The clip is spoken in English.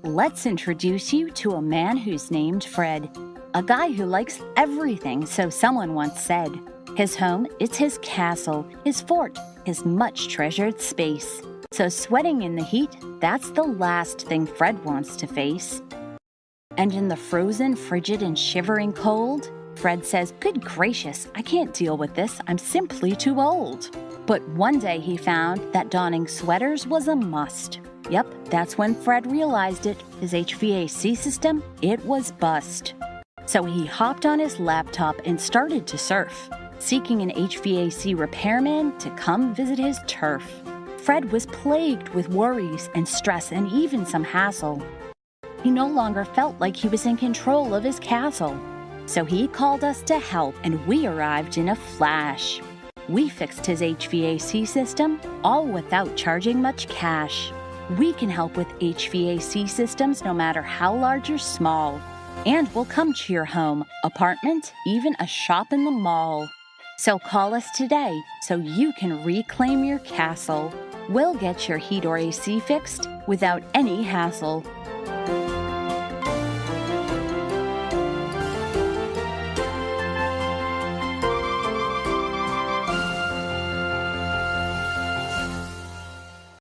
Let's introduce you to a man who's named Fred, a guy who likes everything, so someone once said. His home, it's his castle, his fort, his much treasured space. So sweating in the heat, that's the last thing Fred wants to face. And in the frozen, frigid, and shivering cold, Fred says, "Good gracious, I can't deal with this, I'm simply too old." But one day he found that donning sweaters was a must. Yep, that's when Fred realized it. His HVAC system, it was bust. So he hopped on his laptop and started to surf, seeking an HVAC repairman to come visit his turf. Fred was plagued with worries and stress and even some hassle. He no longer felt like he was in control of his castle. So he called us to help, and we arrived in a flash. We fixed his HVAC system, all without charging much cash. We can help with HVAC systems no matter how large or small. And we'll come to your home, apartment, even a shop in the mall. So call us today so you can reclaim your castle. We'll get your heat or AC fixed without any hassle.